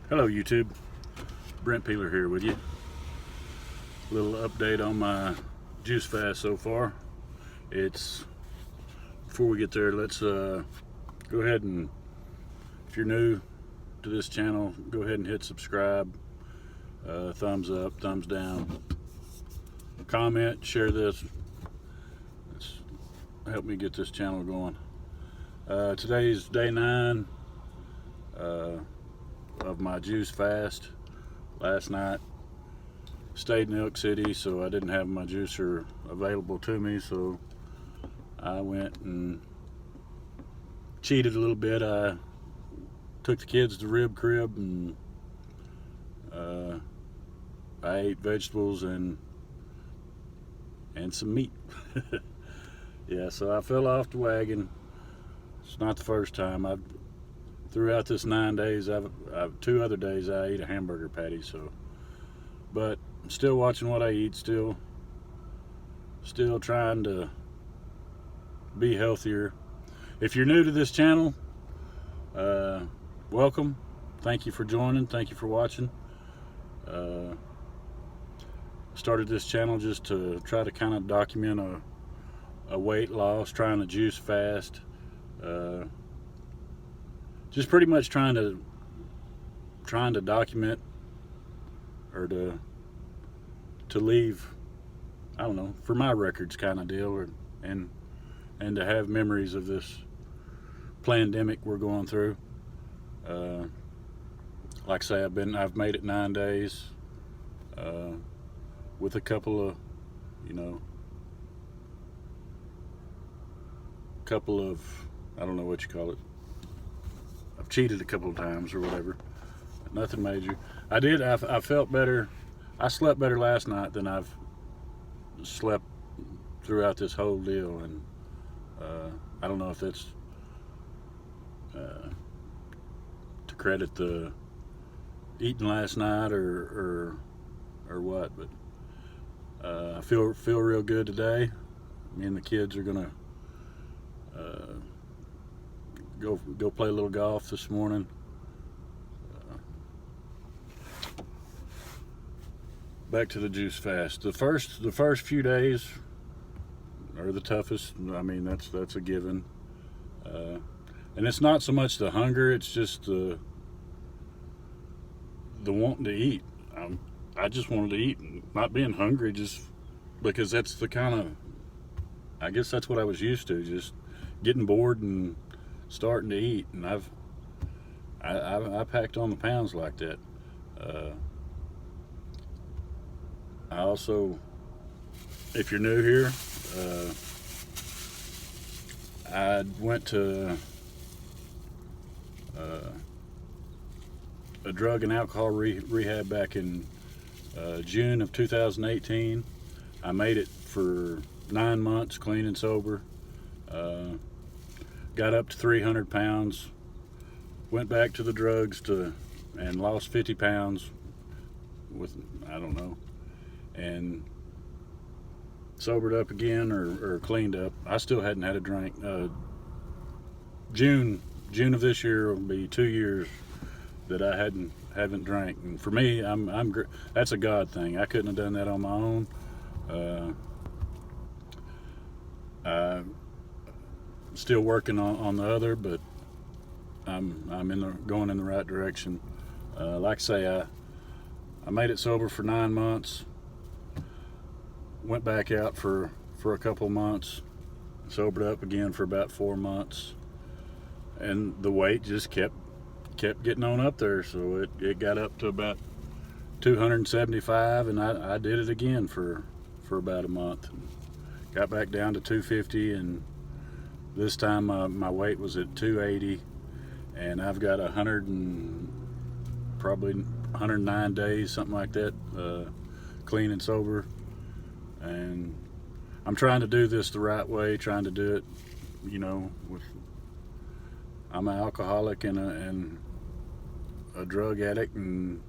Hello YouTube, Brent Peeler here with you. A little update on my juice fast so far. Before we get there, let's go ahead and, if you're new to this channel, go ahead and hit subscribe, thumbs up, thumbs down, comment, share this. It's help me get this channel going. Today's day 9 of my juice fast. Last night stayed in Elk City, so I didn't have my juicer available to me, so I went and cheated a little bit. I took the kids to Rib Crib and I ate vegetables and some meat. Yeah, so I fell off the wagon. It's not the first time. Throughout this 9 days, I've 2 other days I ate a hamburger patty. So, but I'm still watching what I eat. Still trying to be healthier. If you're new to this channel, welcome. Thank you for joining. Thank you for watching. Started this channel just to try to kind of document a weight loss, trying to juice fast. Just pretty much trying to document, or to leave, I don't know, for my records kind of deal, and to have memories of this plandemic we're going through. Like I say, I've made it 9 days, with a couple of, I don't know what you call it. I've cheated a couple of times or whatever. Nothing major. I felt better. I slept better last night than I've slept throughout this whole deal, and I don't know if that's to credit the eating last night or what, but I feel real good today. Me and the kids are gonna go play a little golf this morning. Back to the juice fast. The first few days are the toughest. I mean, that's a given. And it's not so much the hunger; it's just the wanting to eat. I just wanted to eat, not being hungry, just because that's the kind of, I guess that's what I was used to, just getting bored and starting to eat. And I packed on the pounds like that. I also, if you're new here, I went to a drug and alcohol rehab back in June of 2018. I made it for 9 months, clean and sober. Got up to 300 pounds. Went back to the drugs and lost 50 pounds with, I don't know, and sobered up again, or cleaned up. I still hadn't had a drink. June of this year will be 2 years that I haven't drank. And for me, that's a God thing. I couldn't have done that on my own. I'm still working on the other, but I'm going in the right direction. Like I say, I made it sober for 9 months. Went back out for a couple months. Sobered up again for about 4 months, and the weight just kept getting on up there. So it got up to about 275, and I did it again for about a month. Got back down to 250, and this time my weight was at 280, and I've got 109 days, something like that, clean and sober. And I'm trying to do this the right way, trying to do it, I'm an alcoholic and a drug addict, and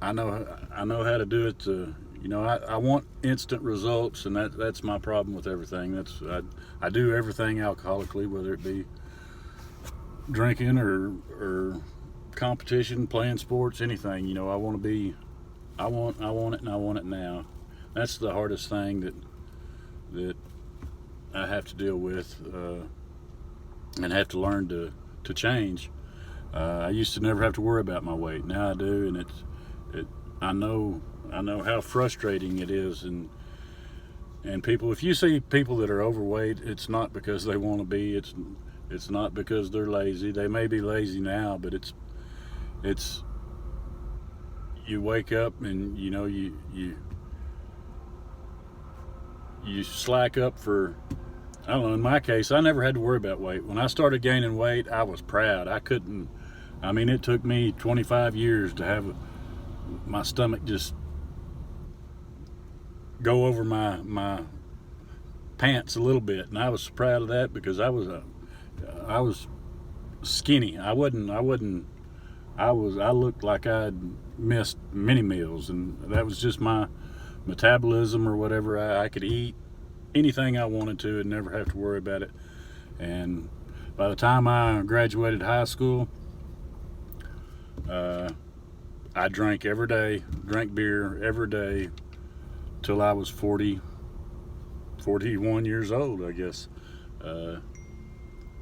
I know how to do it. I want instant results, and that's my problem with everything. I do everything alcoholically, whether it be drinking or competition, playing sports, anything. You know, I want to be. I want it, and I want it now. That's the hardest thing that I have to deal with, and have to learn to change. I used to never have to worry about my weight. Now I do, and I know how frustrating it is, and people. If you see people that are overweight, it's not because they want to be. It's not because they're lazy. They may be lazy now, but it's you wake up and you know you slack up for, I don't know, in my case I never had to worry about weight. When I started gaining weight, I was proud. I mean, it took me 25 years to have my stomach just go over my pants a little bit, and I was proud of that because I was skinny. I looked like I'd missed many meals, and that was just my metabolism or whatever. I could eat anything I wanted to and never have to worry about it. And by the time I graduated high school, I drank every day, drank beer every day till I was 41 years old, I guess.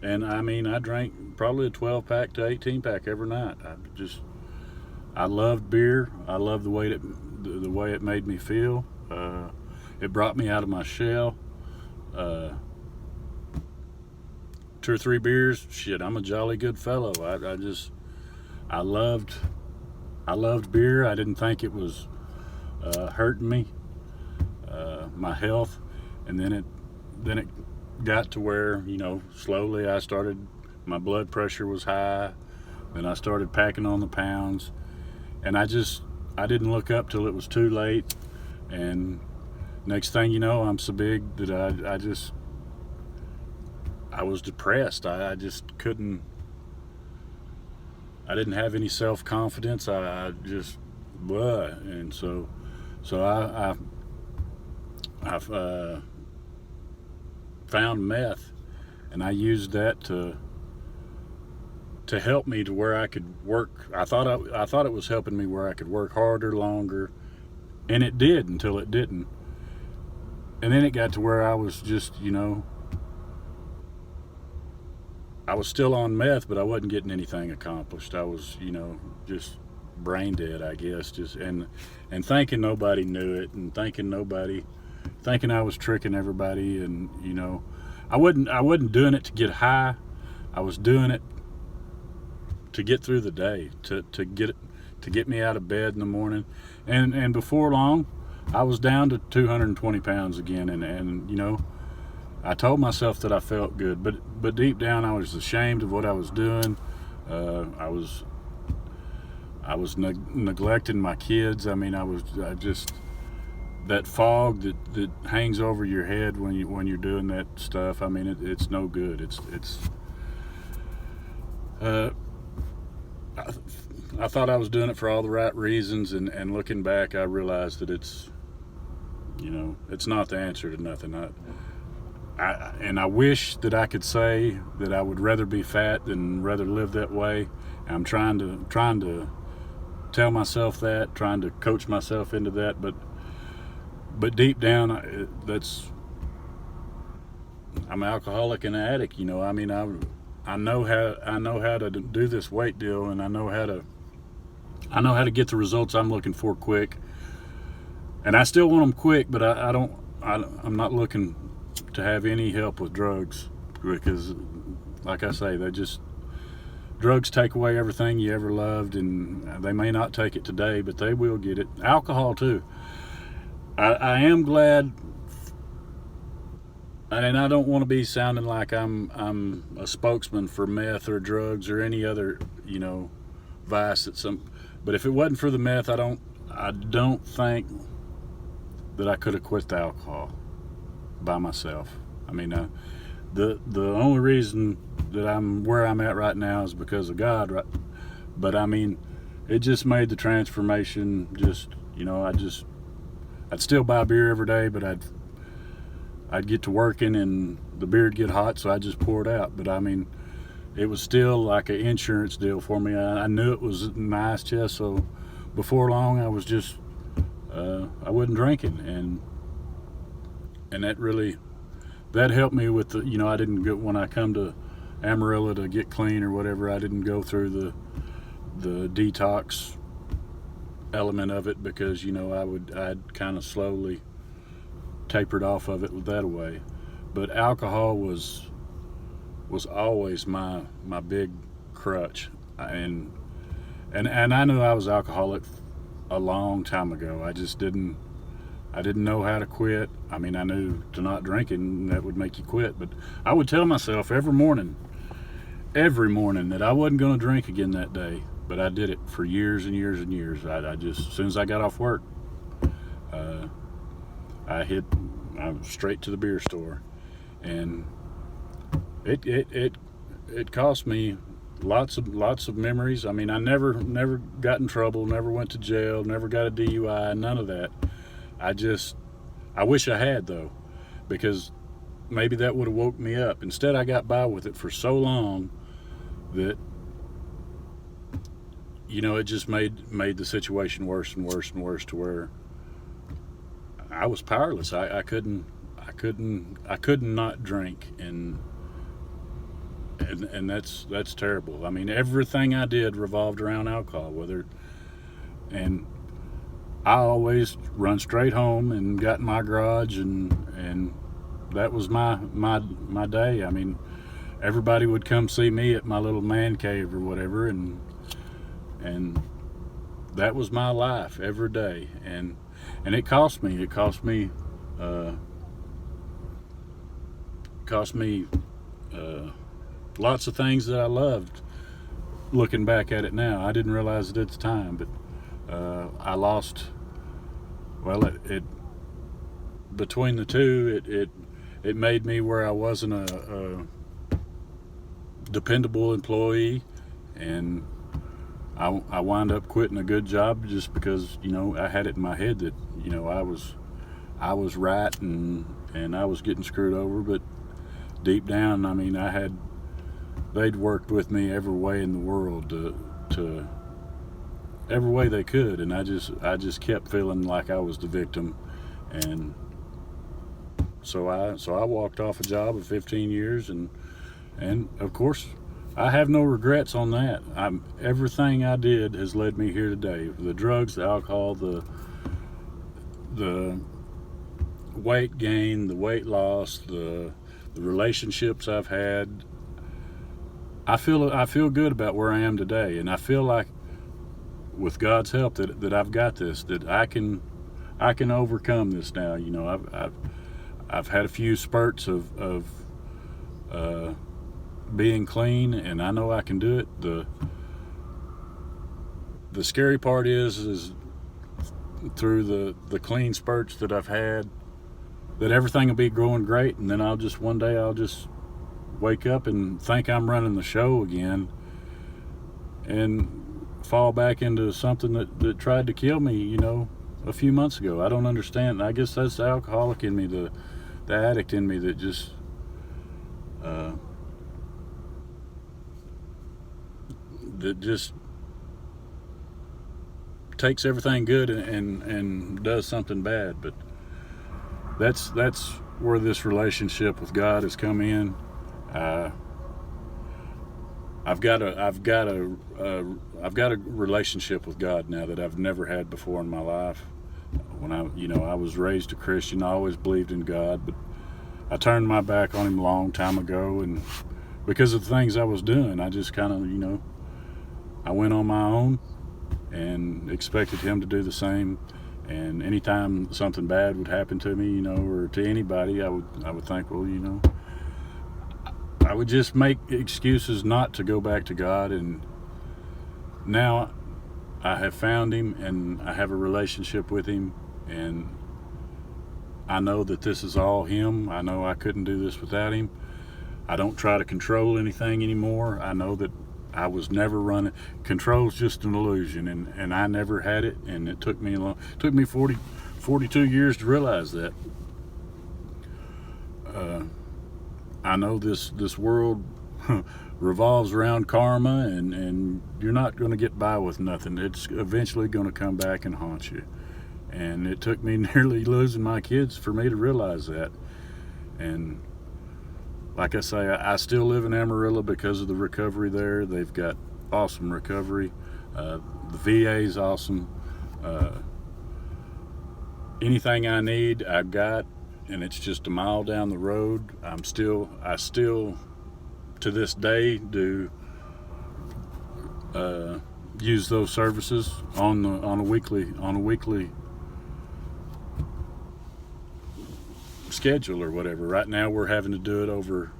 And I mean, I drank probably a 12-pack to 18-pack every night. I loved beer. I loved the way it made me feel. It brought me out of my shell. 2 or 3 beers, shit, I'm a jolly good fellow. I loved beer. I didn't think it was hurting me, my health, and then it got to where, you know, slowly my blood pressure was high, then I started packing on the pounds, and I didn't look up till it was too late, and next thing you know, I'm so big that I was depressed. I just couldn't, I didn't have any self-confidence. I just, blah. And so I've found meth, and I used that to help me to where I could work. I thought it was helping me where I could work harder, longer, and it did until it didn't. And then it got to where I was just, you know, I was still on meth, but I wasn't getting anything accomplished. I was, you know, just brain dead, I guess, just and thinking nobody knew it, and thinking I was tricking everybody, and you know, I wasn't doing it to get high. I was doing it to get through the day, to get me out of bed in the morning, and before long, I was down to 220 pounds again, and you know, I told myself that I felt good, but deep down I was ashamed of what I was doing. I was neglecting my kids. I mean, that fog that hangs over your head when you're doing that stuff. I mean, it's no good. I thought I was doing it for all the right reasons, and looking back, I realized that it's not the answer to nothing. I wish that I could say that I would rather be fat than rather live that way. I'm trying to tell myself that, trying to coach myself into that, but deep down, I'm an alcoholic and an addict. You know, I mean, I know how to do this weight deal, and I know how to get the results I'm looking for quick. And I still want them quick, but I'm not looking to have any help with drugs, because like I say, drugs take away everything you ever loved, and they may not take it today, but they will get it. Alcohol too. I am glad, and I don't want to be sounding like I'm a spokesman for meth or drugs or any other, you know, vice but if it wasn't for the meth, I don't think that I could have quit the alcohol by myself. I mean, the only reason that I'm where I'm at right now is because of God, right? But I mean, it just made the transformation. Just, you know, I'd still buy beer every day, but I'd get to working and the beer'd get hot, so I'd just pour it out. But I mean, it was still like an insurance deal for me. I knew it was in my ice chest, so before long I was just I wasn't drinking, and that helped me with the, I didn't go when I come to Amarillo to get clean or whatever. I didn't go through the detox element of it because I'd kind of slowly tapered off of it that way. But alcohol was always my big crutch, and I knew I was alcoholic a long time ago. I didn't know how to quit. I mean, I knew to not drink it, and that would make you quit, but I would tell myself every morning that I wasn't going to drink again that day. But I did it for years and years and years. I just, as soon as I got off work, I was straight to the beer store, and it cost me lots of memories. I mean, I never got in trouble, never went to jail, never got a DUI, none of that. I wish I had, though, because maybe that would have woke me up. Instead, I got by with it for so long that it just made the situation worse and worse and worse, to where I was powerless. I couldn't not drink, and that's terrible. I mean, everything I did revolved around alcohol, and I always run straight home and got in my garage, and that was my day. I mean, everybody would come see me at my little man cave or whatever, and that was my life every day, and it cost me lots of things that I loved. Looking back at it now, I didn't realize it at the time, but I lost. Well, it between the two, it made me where I wasn't a dependable employee, and I wound up quitting a good job just because I had it in my head that I was right, and I was getting screwed over. But deep down, I mean, they'd worked with me every way in the world to every way they could, and I just kept feeling like I was the victim, and so I walked off a job of 15 years, and of course I have no regrets on that. Everything I did has led me here today. The drugs, the alcohol, the weight gain, the weight loss, the relationships I've had. I feel good about where I am today, and I feel like with God's help that I've got this, that I can overcome this now. I've had a few spurts of being clean, and I know I can do it. The scary part is through the clean spurts that I've had, that everything will be going great, and then one day I'll just wake up and think I'm running the show again, and fall back into something that tried to kill me, a few months ago. I don't understand. I guess that's the alcoholic in me, the addict in me, that just takes everything good and does something bad. But that's where this relationship with God has come in. I've got a relationship with God now that I've never had before in my life. When I was raised a Christian, I always believed in God, but I turned my back on Him a long time ago, and because of the things I was doing, I just kind of, I went on my own and expected Him to do the same. And anytime something bad would happen to me, or to anybody, I would think, well, I would just make excuses not to go back to God. And now I have found Him, and I have a relationship with Him, and I know that this is all Him. I know I couldn't do this without Him. I don't try to control anything anymore. I know that I was never running. Control's just an illusion, and I never had it, and it took me 42 years to realize that. I know this world revolves around karma, and you're not going to get by with nothing. It's eventually going to come back and haunt you. And it took me nearly losing my kids for me to realize that. And like I say, I still live in Amarillo because of the recovery there. They've got awesome recovery. The VA is awesome. Anything I need, I've got, and it's just a mile down the road. I still to this day do use those services on a weekly schedule or whatever. Right now we're having to do it over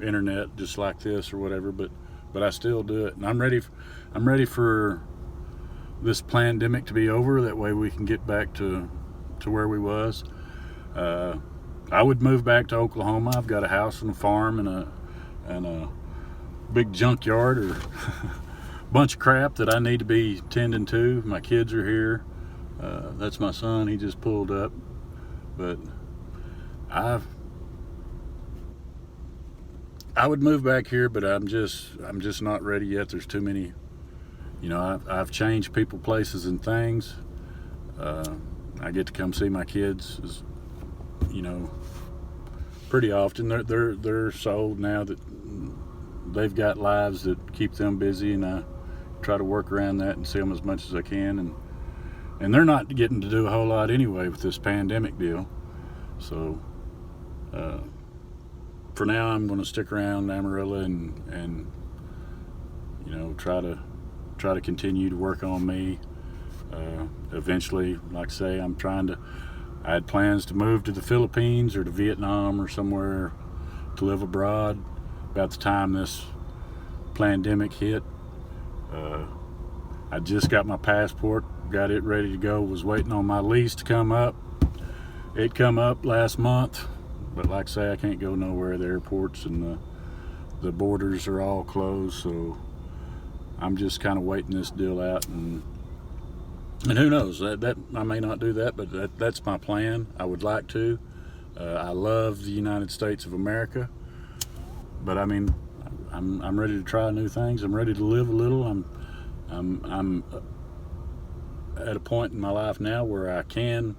internet, just like this or whatever, but I still do it, and I'm ready for this pandemic to be over. That way we can get back to where we was. I would move back to Oklahoma. I've got a house and a farm and a big junkyard or bunch of crap that I need to be tending to. My kids are here. That's my son. He just pulled up. But I would move back here, but I'm just not ready yet. There's too many. I've changed people, places, and things. I get to come see my kids, pretty often. They're so old now that they've got lives that keep them busy, and I try to work around that and see them as much as I can. And they're not getting to do a whole lot anyway with this pandemic deal. So for now, I'm going to stick around Amarillo and try to continue to work on me. Eventually, like I say, I had plans to move to the Philippines or to Vietnam or somewhere to live abroad about the time this pandemic hit. I just got my passport, got it ready to go, was waiting on my lease to come up. It come up last month, but like I say, I can't go nowhere. The airports and the borders are all closed, so I'm just kind of waiting this deal out, and who knows, that I may not do that, but that's my plan. I would like to. I love the United States of America, but I mean, I'm ready to try new things. I'm ready to live a little. I'm at a point in my life now where I can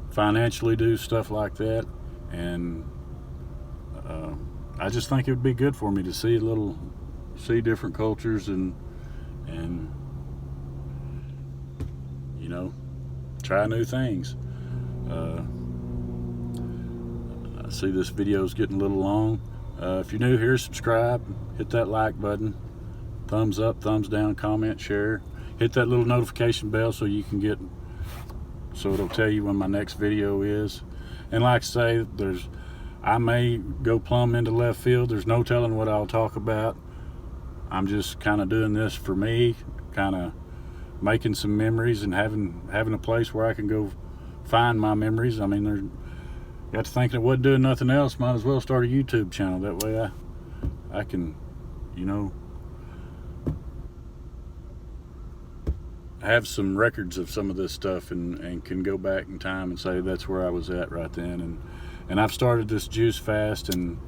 financially do stuff like that, and I just think it would be good for me to see different cultures and try new things. I see this video is getting a little long. If you're new here, subscribe, hit that like button, thumbs up, thumbs down, comment, share, hit that little notification bell so it'll tell you when my next video is. And like I say, I may go plumb into left field. There's no telling what I'll talk about. I'm just kind of doing this for me, kind of making some memories and having a place where I can go find my memories. I mean, got to thinking I wasn't doing nothing else, might as well start a YouTube channel. That way I can, have some records of some of this stuff and can go back in time and say that's where I was at right then. And I've started this juice fast, and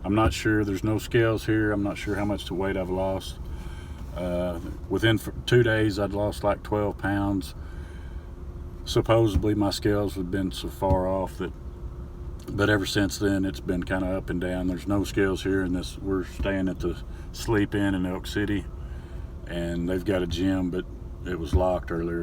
I'm not sure, there's no scales here. I'm not sure how much weight I've lost. Within 2 days, I'd lost like 12 pounds. Supposedly my scales had been so far off but ever since then it's been kind of up and down. There's no scales here in this. We're staying at the Sleep Inn in Elk City, and they've got a gym, but it was locked earlier.